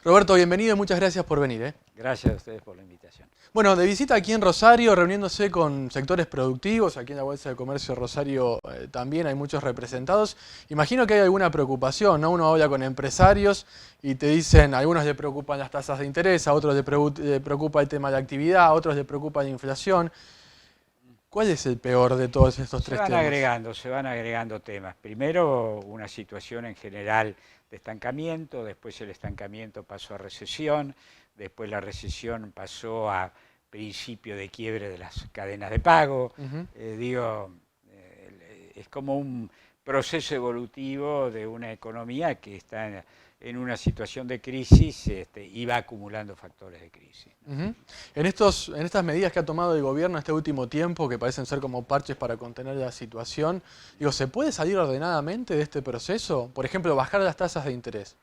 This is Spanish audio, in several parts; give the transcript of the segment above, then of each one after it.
Roberto, bienvenido y muchas gracias por venir, ¿eh? Gracias a ustedes por la invitación. Bueno, de visita aquí en Rosario, reuniéndose con sectores productivos, aquí en la Bolsa de Comercio de Rosario también hay muchos representados. Imagino que hay alguna preocupación, ¿no? Uno habla con empresarios y te dicen, a algunos les preocupan las tasas de interés, a otros le preocupa el tema de la actividad, a otros les preocupa la inflación. ¿Cuál es el peor de todos estos tres temas? Se van agregando temas. Primero, una situación en general de estancamiento, después el estancamiento pasó a recesión, después la recesión pasó a principio de quiebre de las cadenas de pago. Ujú. Es como un proceso evolutivo de una economía que está en una situación de crisis y va acumulando factores de crisis. Ujú. En estas medidas que ha tomado el gobierno este último tiempo, que parecen ser como parches para contener la situación, digo, ¿se puede salir ordenadamente de este proceso? Por ejemplo, bajar las tasas de interés.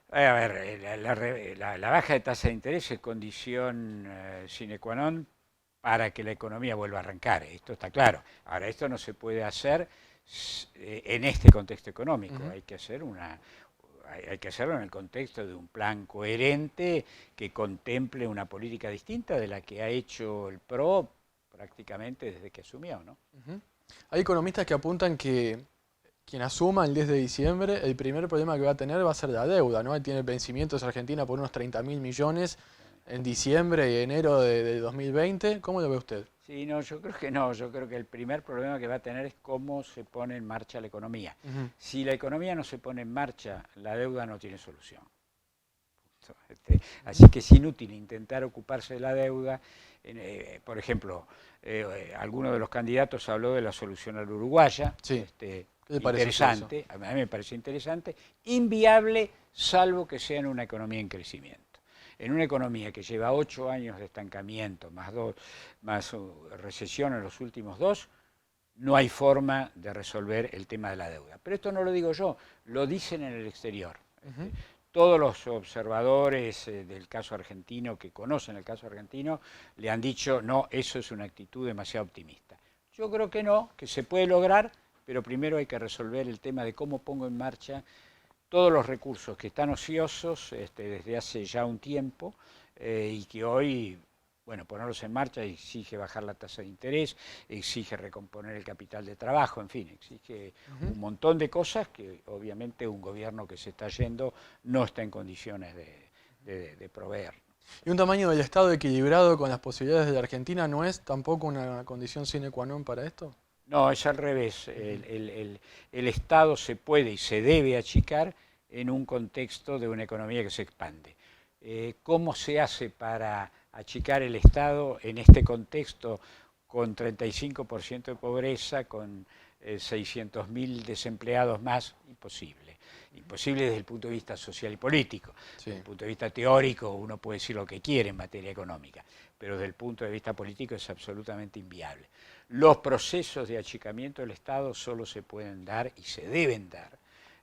A ver, la baja de tasa de interés es condición sine qua non para que la economía vuelva a arrancar. Esto está claro. Ahora, esto no se puede hacer en este contexto económico. Ujú. Hay que hacerlo en el contexto de un plan coherente que contemple una política distinta de la que ha hecho el PRO prácticamente desde que asumió, ¿no? Ujú. Hay economistas que apuntan que quien asuma el 10 de diciembre, el primer problema que va a tener va a ser la deuda, ¿no? Él tiene vencimientos Argentina por unos 30.000 millones en diciembre y enero de 2020. ¿Cómo lo ve usted? Sí, no, yo creo que no. Yo creo que el primer problema que va a tener es cómo se pone en marcha la economía. Ujú. Si la economía no se pone en marcha, la deuda no tiene solución. Ujú. Así que es inútil intentar ocuparse de la deuda. Por ejemplo, alguno de los candidatos habló de la solución al uruguaya. Sí. ¿Qué le parece a usted eso? Interesante, a mí me parece interesante, inviable salvo que sea en una economía en crecimiento. En una economía que lleva 8 años de estancamiento, más recesión en los últimos 2, no hay forma de resolver el tema de la deuda. Pero esto no lo digo yo, lo dicen en el exterior. Ujú. Todos los observadores del caso argentino que conocen el caso argentino le han dicho, no, eso es una actitud demasiado optimista. Yo creo que no, que se puede lograr, pero primero hay que resolver el tema de cómo pongo en marcha todos los recursos que están ociosos desde hace ya un tiempo y que hoy, bueno, ponerlos en marcha exige bajar la tasa de interés, exige recomponer el capital de trabajo, en fin, exige Ujú. un montón de cosas que obviamente un gobierno que se está yendo no está en condiciones de proveer. Y un tamaño del Estado equilibrado con las posibilidades de la Argentina no es tampoco una condición sine qua non para esto. No, es al revés. Ujú. El Estado se puede y se debe achicar en un contexto de una economía que se expande. ¿Cómo se hace para achicar el Estado en este contexto con 35% de pobreza, con 600.000 desempleados más? Imposible. Imposible desde el punto de vista social y político. Sí. Desde el punto de vista teórico uno puede decir lo que quiere en materia económica, pero desde el punto de vista político es absolutamente inviable. Los procesos de achicamiento del Estado solo se pueden dar y se deben dar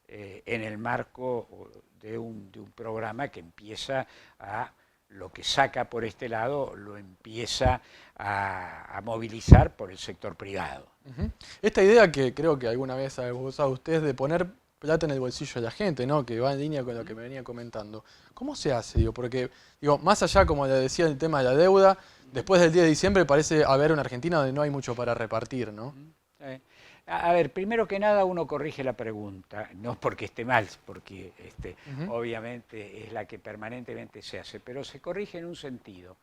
en el marco de un programa que empieza a, lo que saca por este lado, lo empieza a movilizar por el sector privado. Ujú. Esta idea que creo que alguna vez ha usado usted de poner plata en el bolsillo de la gente, ¿no? Que va en línea con lo que me venía comentando. ¿Cómo se hace? Digo, porque, digo, más allá, como le decía, el tema de la deuda, después del 10 de diciembre parece haber una Argentina donde no hay mucho para repartir, ¿no? Eh, a ver, primero que nada uno corrige la pregunta, no porque esté mal, porque Ujú. obviamente es la que permanentemente se hace, pero se corrige en un sentido.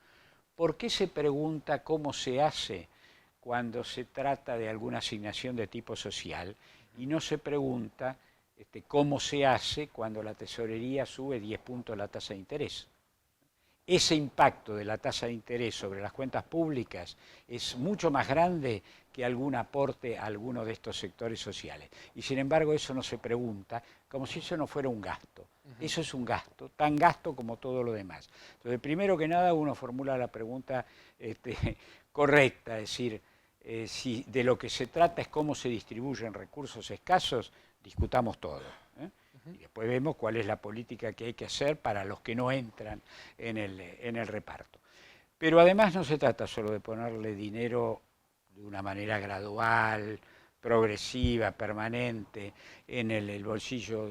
¿Por qué se pregunta cómo se hace cuando se trata de alguna asignación de tipo social y no se pregunta cómo se hace cuando la tesorería sube 10 puntos la tasa de interés? Ese impacto de la tasa de interés sobre las cuentas públicas es mucho más grande que algún aporte a alguno de estos sectores sociales. Y sin embargo eso no se pregunta, como si eso no fuera un gasto. Ujú. Eso es un gasto, tan gasto como todo lo demás. Entonces, primero que nada, uno formula la pregunta correcta, es decir, si de lo que se trata es cómo se distribuyen recursos escasos, discutamos todo. ¿eh? Ujú. Y después vemos cuál es la política que hay que hacer para los que no entran en el reparto. Pero además no se trata solo de ponerle dinero de una manera gradual, progresiva, permanente, en el bolsillo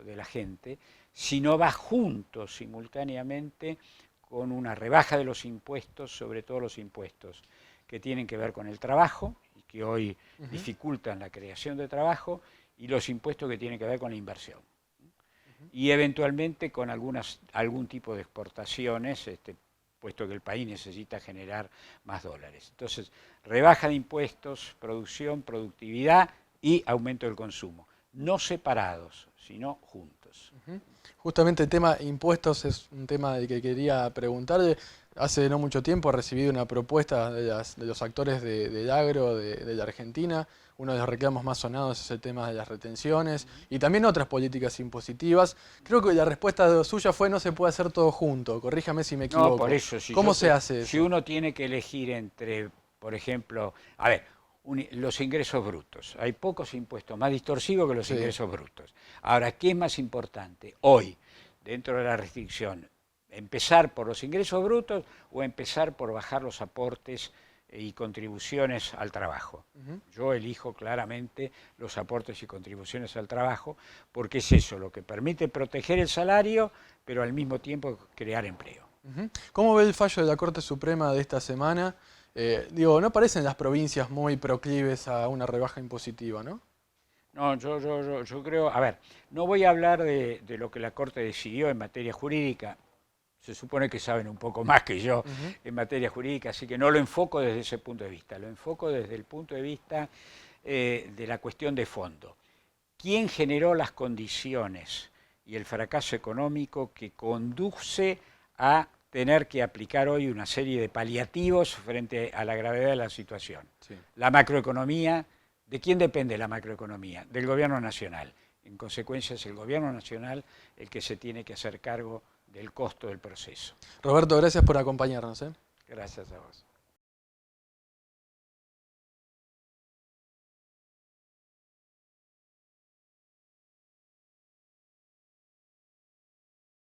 de la gente, sino va junto simultáneamente con una rebaja de los impuestos, sobre todo los impuestos que tienen que ver con el trabajo, y que hoy dificultan la creación de trabajo, y los impuestos que tienen que ver con la inversión. Y eventualmente con algún tipo de exportaciones, puesto que el país necesita generar más dólares. Entonces, rebaja de impuestos, producción, productividad y aumento del consumo. No separados, sino juntos. Justamente el tema impuestos es un tema del que quería preguntarle. Hace no mucho tiempo he recibido una propuesta de los actores del agro de la Argentina. Uno de los reclamos más sonados es el tema de las retenciones y también otras políticas impositivas. Creo que la respuesta suya fue no se puede hacer todo junto. Corríjame si me equivoco. No, por eso. ¿Cómo se hace eso? Si uno tiene que elegir entre, por ejemplo, a ver, los ingresos brutos. Hay pocos impuestos más distorsivos que los ingresos brutos. Ahora, ¿qué es más importante? Hoy, dentro de la restricción, ¿empezar por los ingresos brutos o empezar por bajar los aportes y contribuciones al trabajo? Yo elijo claramente los aportes y contribuciones al trabajo porque es eso lo que permite proteger el salario, pero al mismo tiempo crear empleo. ¿Cómo ve el fallo de la Corte Suprema de esta semana? ¿No parecen las provincias muy proclives a una rebaja impositiva, no? No, yo creo, a ver, no voy a hablar de lo que la Corte decidió en materia jurídica. Se supone que saben un poco más que yo en materia jurídica, así que no lo enfoco desde ese punto de vista, lo enfoco desde el punto de vista de la cuestión de fondo. ¿Quién generó las condiciones y el fracaso económico que conduce a tener que aplicar hoy una serie de paliativos frente a la gravedad de la situación? Sí. La macroeconomía. ¿De quién depende la macroeconomía? Del gobierno nacional. En consecuencia es el gobierno nacional el que se tiene que hacer cargo del costo del proceso. Roberto, gracias por acompañarnos. Gracias a vos.